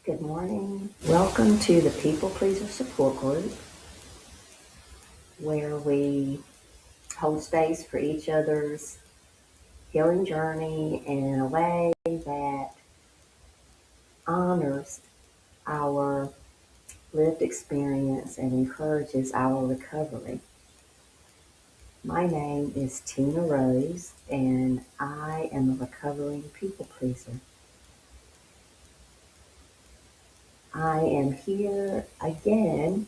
Good morning. Welcome to the People Pleaser Support Group, where we hold space for each other's healing journey in a way that honors our lived experience and encourages our recovery. My name is Tina Rose, and I am a recovering people pleaser. I am here again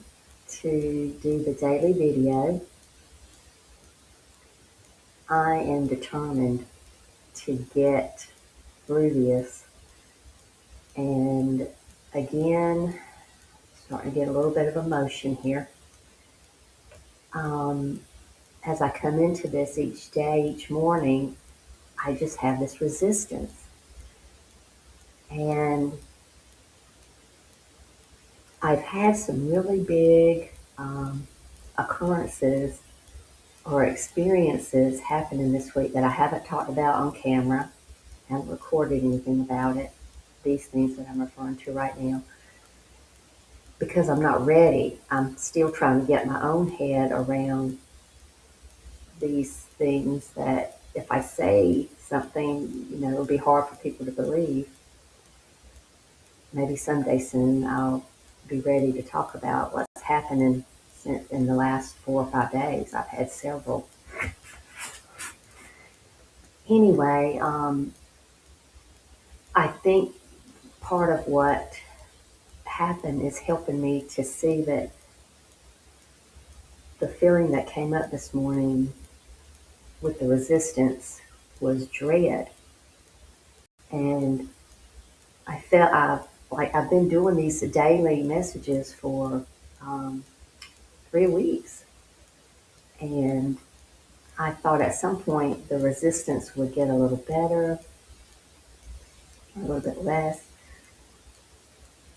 to do the daily video. I am determined to get through this. And again, starting to get a little bit of emotion here. As I come into this each day, each morning, I just have this resistance. And I've had some really big occurrences or experiences happening this week that I haven't talked about on camera, haven't recorded anything about it, these things that I'm referring to right now, because I'm not ready. I'm still trying to get my own head around these things that if I say something, it'll be hard for people to believe. Maybe someday soon I'll be ready to talk about what's happening in the last 4 or 5 days. I've had several. Anyway, I think part of what happened is helping me to see that the feeling that came up this morning with the resistance was dread. And I felt I've been doing these daily messages for 3 weeks. And I thought at some point the resistance would get a little better, a little bit less.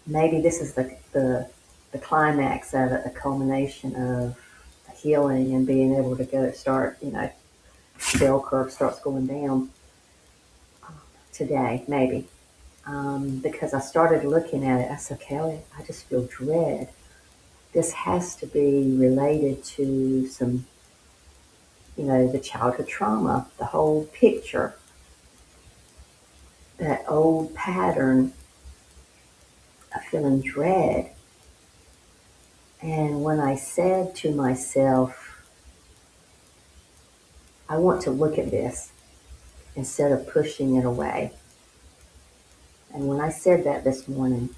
Maybe this is the climax of it, the culmination of healing and being able to start, bell curve starts going down today, maybe. Because I started looking at it, I said, Kelly, I just feel dread. This has to be related to some, the childhood trauma, the whole picture, that old pattern of feeling dread. And when I said to myself, I want to look at this instead of pushing it away. And when I said that this morning,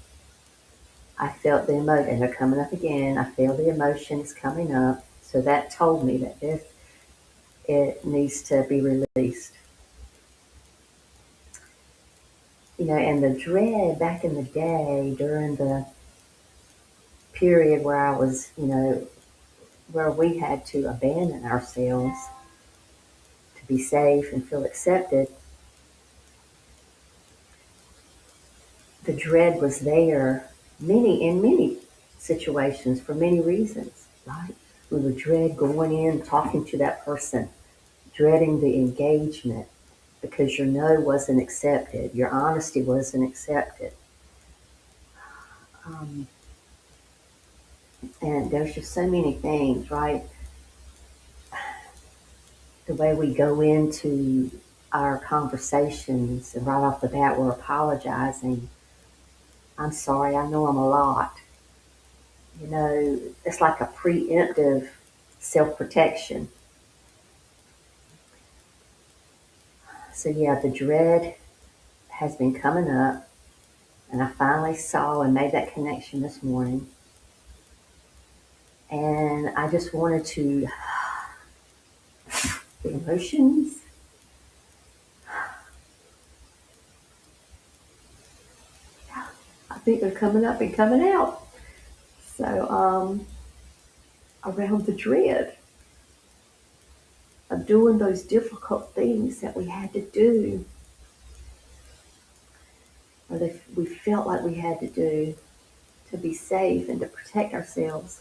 I felt the emotion, and they're coming up again. I feel the emotions coming up. So that told me that it needs to be released. And the dread back in the day during the period where I was, where we had to abandon ourselves to be safe and feel accepted, the dread was there in many situations for many reasons, right? We would dread going in, talking to that person, dreading the engagement because your no wasn't accepted, your honesty wasn't accepted. And there's just so many things, right? The way we go into our conversations and right off the bat we're apologizing. I'm sorry, I know I'm a lot. It's like a preemptive self-protection. So yeah, the dread has been coming up, and I finally saw and made that connection this morning. And I just wanted to, the emotions, I think they're coming up and coming out. So around the dread of doing those difficult things that we had to do, or that we felt like we had to do to be safe and to protect ourselves.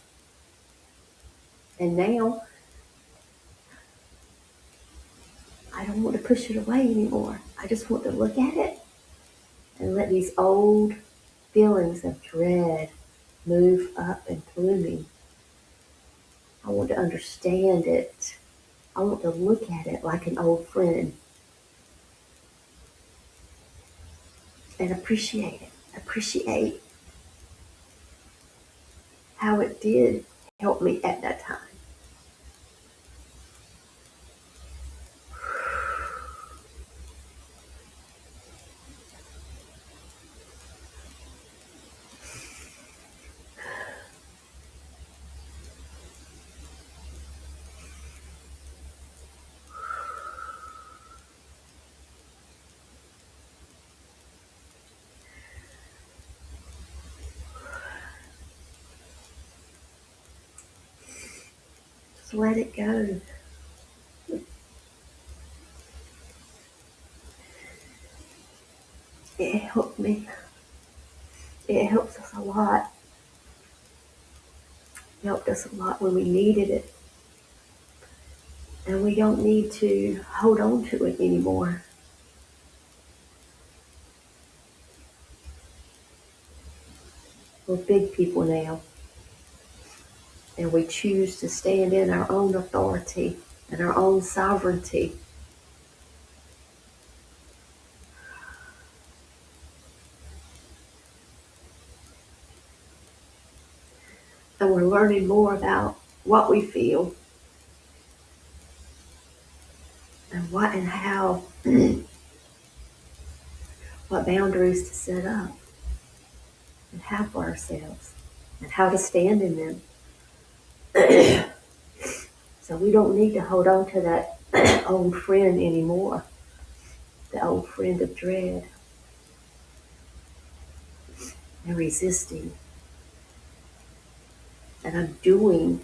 And now I don't want to push it away anymore. I just want to look at it and let these old feelings of dread move up and through me. I want to understand it. I want to look at it like an old friend and appreciate it. Appreciate how it did help me at that time. Just let it go. It helped me. It helps us a lot. It helped us a lot when we needed it. And we don't need to hold on to it anymore. We're big people now. And we choose to stand in our own authority and our own sovereignty. And we're learning more about what we feel and what and how, what boundaries to set up and have for ourselves and how to stand in them. So we don't need to hold on to that old friend anymore, the old friend of dread and resisting. And I'm doing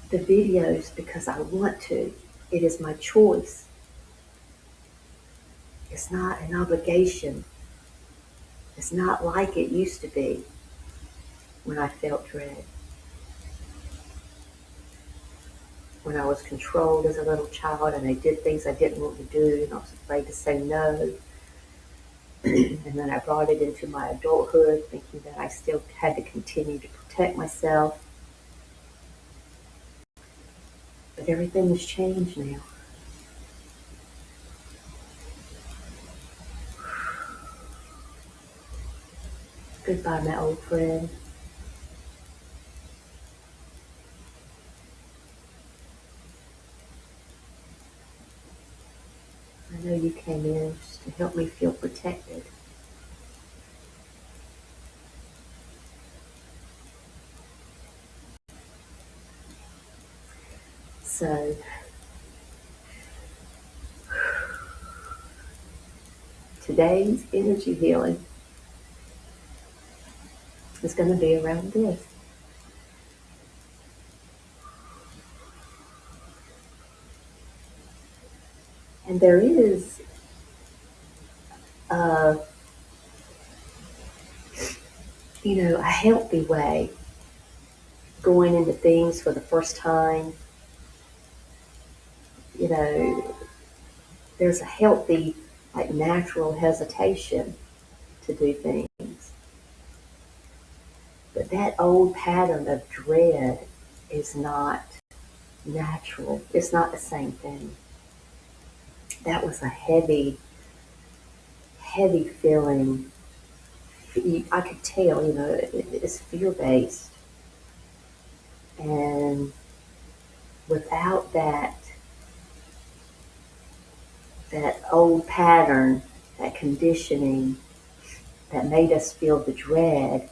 the videos because I want to. It is my choice. It's not an obligation. It's not like it used to be when I felt dread. When I was controlled as a little child and I did things I didn't want to do and I was afraid to say no. And then I brought it into my adulthood thinking that I still had to continue to protect myself. But everything has changed now. Goodbye, my old friend. I know you came in just to help me feel protected. So today's energy healing is going to be around this. And there is a, a healthy way going into things for the first time. There's a healthy, like natural hesitation to do things. But that old pattern of dread is not natural. It's not the same thing. That was a heavy, heavy feeling. I could tell, it's fear-based. And without that old pattern, that conditioning that made us feel the dread,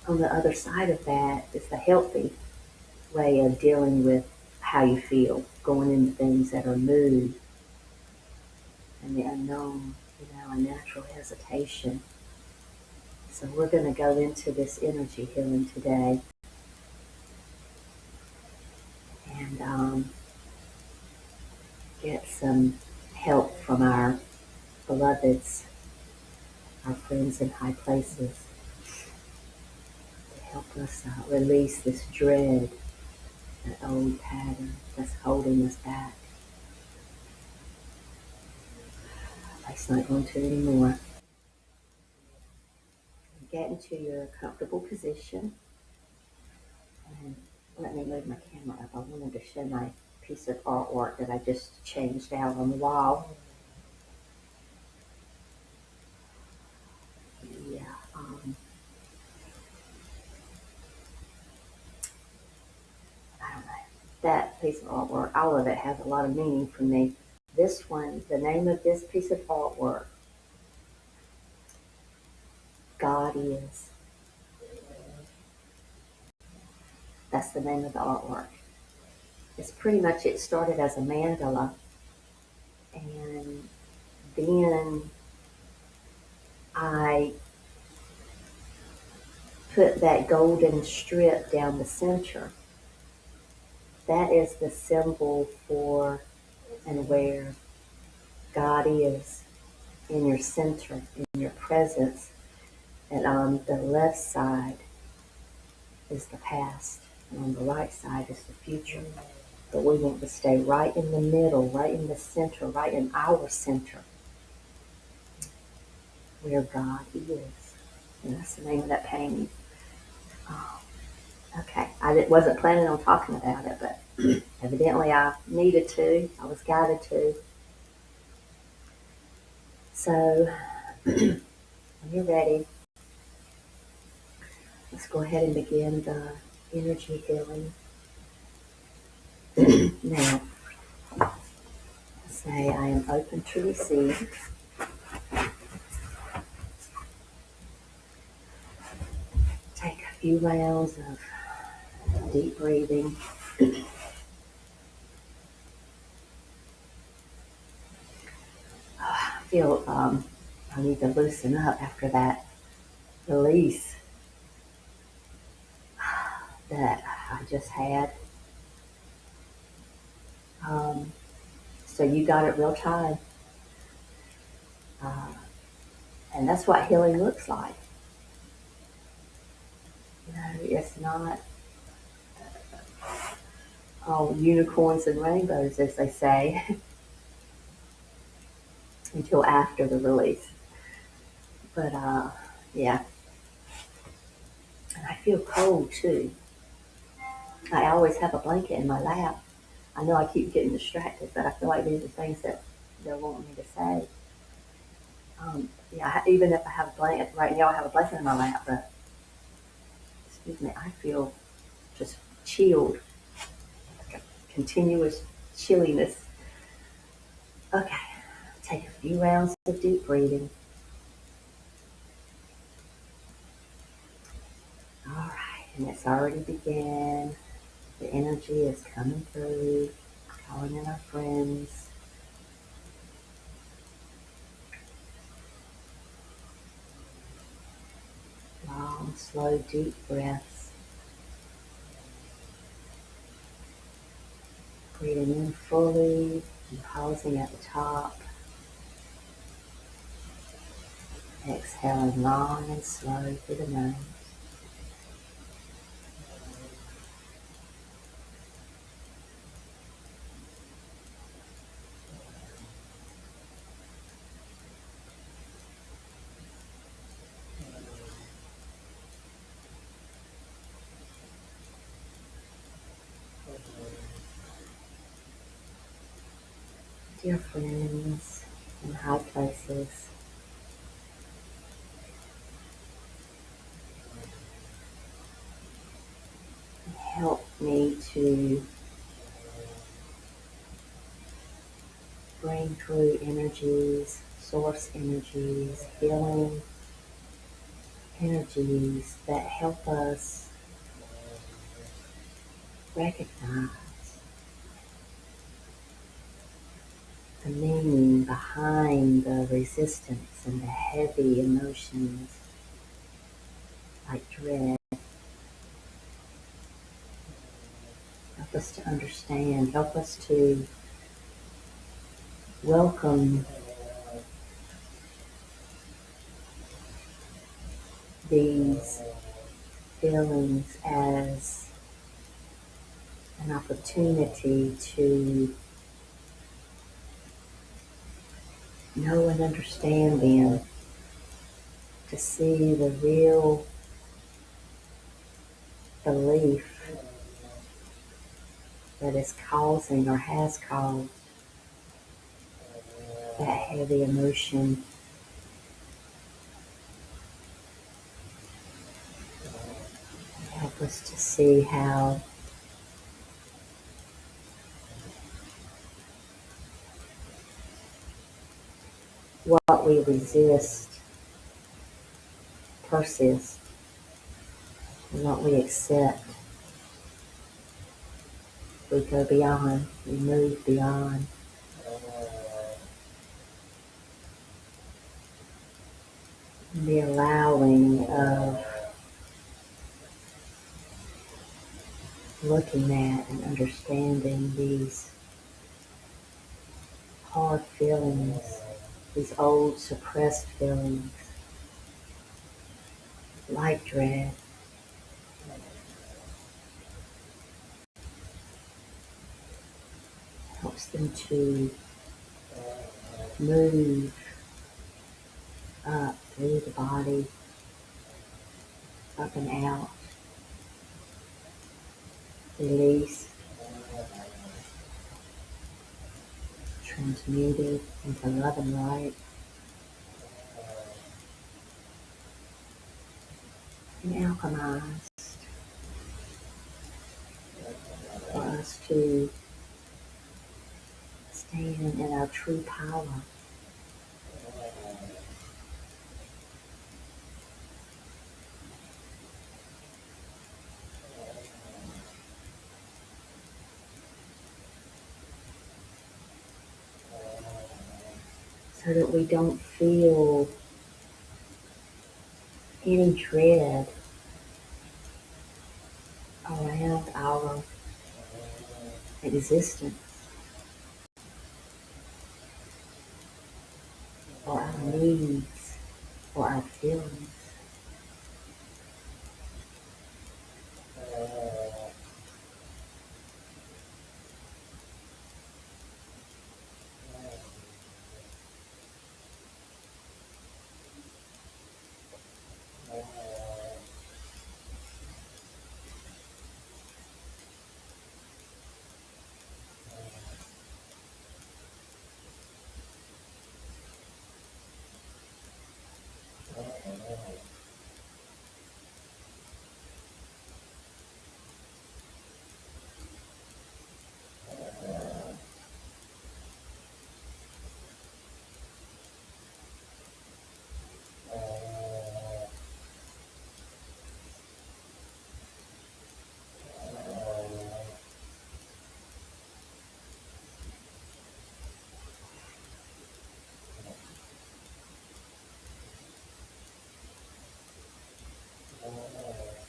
on the other side of that is the healthy way of dealing with how you feel, going into things that are new and the unknown, a natural hesitation. So we're going to go into this energy healing today and get some help from our beloveds, our friends in high places, to help us release this dread, that old pattern that's holding us back. It's not going to anymore. Get into your comfortable position. And let me move my camera up. I wanted to show my piece of artwork that I just changed out on the wall. Yeah, I don't know. That piece of artwork, all of it has a lot of meaning for me. This one, the name of this piece of artwork, God is. That's the name of the artwork. It's pretty much, it started as a mandala, and then I put that golden strip down the center. That is the symbol for and where God is in your center, in your presence. And on the left side is the past, and on the right side is the future. But we want to stay right in the middle, right in the center, right in our center, where God is. And that's the name of that painting. Oh, okay, wasn't planning on talking about it, but evidently I needed to. I was guided to. So when you're ready, let's go ahead and begin the energy healing. Now, say I am open to receive. Take a few rounds of deep breathing. I feel I need to loosen up after that release that I just had. Um, so you got it real time. Uh, and that's what healing looks like. You know, it's not all unicorns and rainbows, as they say, until after the release. But yeah, and I feel cold too. I always have a blanket in my lap. I know I keep getting distracted, but I feel like these are things that they're wanting me to say. Yeah, even if I have a blanket, right now I have a blanket in my lap, but excuse me, I feel just chilled, like a continuous chilliness. Okay, take a few rounds of deep breathing. All right, and it's already began. The energy is coming through, calling in our friends. Long, slow, deep breaths. Breathing in fully and pausing at the top. Exhaling long and slow through the nose. Dear friends in high places, help me to bring through energies, source energies, healing energies that help us recognize the meaning behind the resistance and the heavy emotions like dread. Help us to understand, help us to welcome these feelings as an opportunity to know and understand them, to see the real belief that is causing or has caused that heavy emotion. Help us to see how what we resist persists, and what we accept, we go beyond, we move beyond. The allowing of looking at and understanding these hard feelings, these old suppressed feelings, like dread, helps them to move up through the body, up and out, release, transmuted into love and light, and alchemized for us to stand in our true power. So that we don't feel any dread around our existence or our needs or our feelings.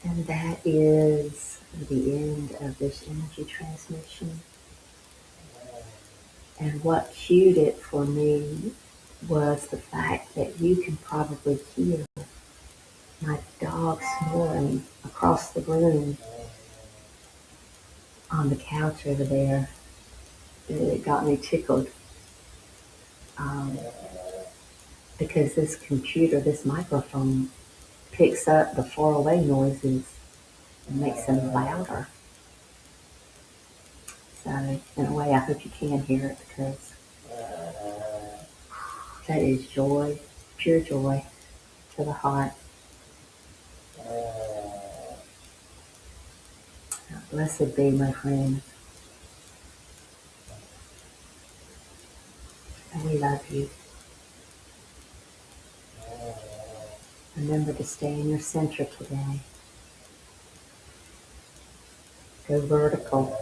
And that is the end of this energy transmission. And what cued it for me was the fact that you can probably hear my dog snoring across the room on the couch over there. It got me tickled um, because this computer, this microphone, picks up the far away noises and makes them louder. So in a way, I hope you can hear it, because that is joy, pure joy to the heart. Blessed be, my friend, and we love you. Remember to stay in your center today. Go vertical.